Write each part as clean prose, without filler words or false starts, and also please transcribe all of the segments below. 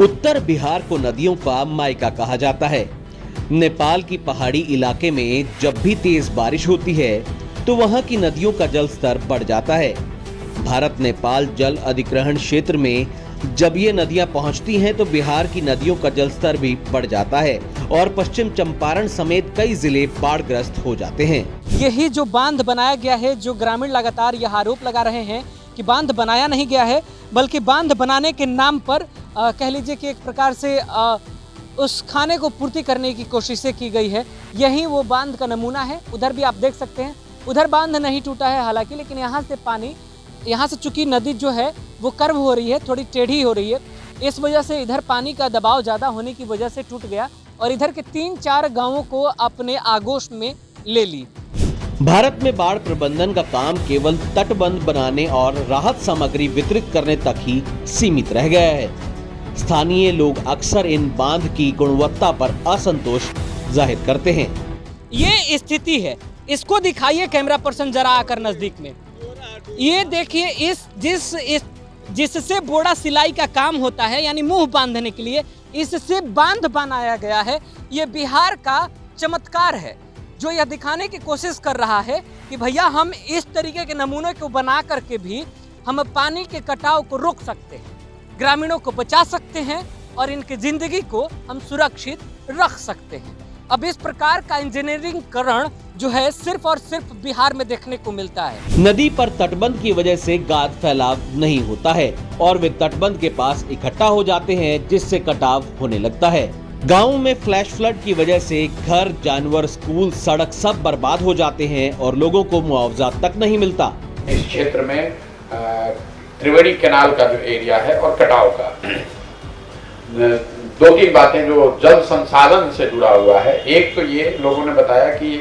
उत्तर बिहार को नदियों का मायका कहा जाता है। नेपाल की पहाड़ी इलाके में जब भी तेज बारिश होती है तो वहां की नदियों का जल स्तर बढ़ जाता है। भारत नेपाल जल अधिग्रहण क्षेत्र में जब ये नदियां पहुंचती हैं तो बिहार की नदियों का जल स्तर भी बढ़ जाता है और पश्चिम चंपारण समेत कई जिले बाढ़ग्रस्त हो जाते हैं। यही जो बांध बनाया गया है, जो ग्रामीण लगातार यह आरोप लगा रहे हैं कि बांध बनाया नहीं गया है, बल्कि बांध बनाने के नाम पर कह लीजिए कि एक प्रकार से उस खाने को पूर्ति करने की कोशिशें की गई है। यही वो बांध का नमूना है। उधर भी आप देख सकते हैं, उधर बांध नहीं टूटा है हालांकि, लेकिन यहाँ से पानी, यहाँ से चूंकि नदी जो है वो कर्व हो रही है, थोड़ी टेढ़ी हो रही है, इस वजह से इधर पानी का दबाव ज़्यादा होने की वजह से टूट गया और इधर के 3-4 गांवों को अपने आगोश में ले ली। भारत में बाढ़ प्रबंधन का काम केवल तटबंध बनाने और राहत सामग्री वितरित करने तक ही सीमित रह गया है। स्थानीय लोग अक्सर इन बांध की गुणवत्ता पर असंतोष जाहिर करते हैं। ये स्थिति है, इसको दिखाइए कैमरा पर्सन जरा आकर नजदीक में। ये देखिए, जिससे बोड़ा सिलाई का काम होता है, यानी मुंह बांधने के लिए इससे बांध बनाया गया है। ये बिहार का चमत्कार है जो यह दिखाने की कोशिश कर रहा है कि भैया हम इस तरीके के नमूने को बना करके भी हम पानी के कटाव को रोक सकते हैं, ग्रामीणों को बचा सकते हैं और इनकी जिंदगी को हम सुरक्षित रख सकते हैं। अब इस प्रकार का इंजीनियरिंग करण जो है सिर्फ और सिर्फ बिहार में देखने को मिलता है। नदी पर तटबंध की वजह से गाद फैलाव नहीं होता है और वे तटबंध के पास इकट्ठा हो जाते हैं, जिससे कटाव होने लगता है। गाँव में फ्लैश फ्लड की वजह से घर, जानवर, स्कूल, सड़क सब बर्बाद हो जाते हैं और लोगों को मुआवजा तक नहीं मिलता। इस क्षेत्र में त्रिवेणी कैनाल का जो एरिया है और कटाव का 2-3 बातें जो जल संसाधन से जुड़ा हुआ है। एक तो ये लोगों ने बताया कि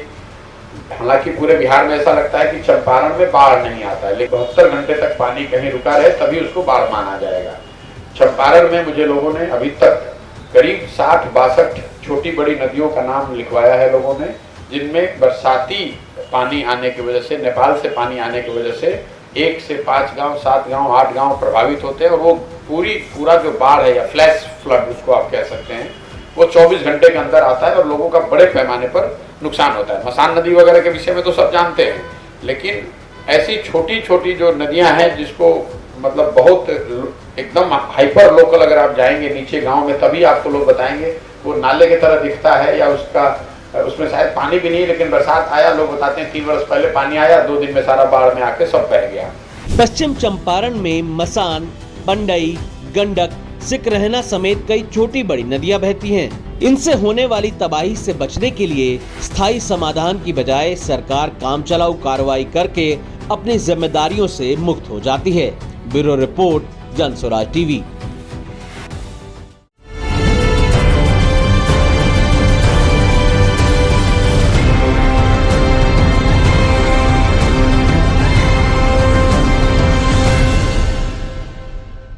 हालांकि पूरे बिहार में ऐसा लगता है कि चंपारण में बाढ़ नहीं आता है, लेकिन 72 घंटे तक पानी कहीं रुका रहे तभी उसको बाढ़ माना जाएगा। चंपारण में मुझे लोगों ने अभी तक करीब 60-62 छोटी बड़ी नदियों का नाम लिखवाया है लोगों ने, जिनमें बरसाती पानी आने की वजह से, नेपाल से पानी आने की वजह से 1 से 5 गांव, 7 गांव, 8 गांव प्रभावित होते हैं और वो पूरा जो बाढ़ है या फ्लैश फ्लड उसको आप कह सकते हैं, वो 24 घंटे के अंदर आता है और लोगों का बड़े पैमाने पर नुकसान होता है। मसान नदी वगैरह के विषय में तो सब जानते हैं, लेकिन ऐसी छोटी छोटी जो नदियां हैं जिसको मतलब बहुत एकदम हाइपर लोकल, अगर आप जाएंगे नीचे गांव में तभी आपको लोग बताएंगे वो नाले की तरह दिखता है या उसमें शायद पानी भी नहीं, लेकिन बरसात आया, लोग बताते हैं 3 वर्ष पहले पानी आया, 2 दिन में सारा बाढ़ में आके सब बह गया। पश्चिम चंपारण में मसान, पंडई, गंडक, सिकरहना समेत कई छोटी बड़ी नदियां बहती हैं। इनसे होने वाली तबाही से बचने के लिए स्थायी समाधान की बजाय सरकार कामचलाऊ कार्रवाई करके अपनी जिम्मेदारियों से मुक्त हो जाती है। Bureau report, Janswaraj TV.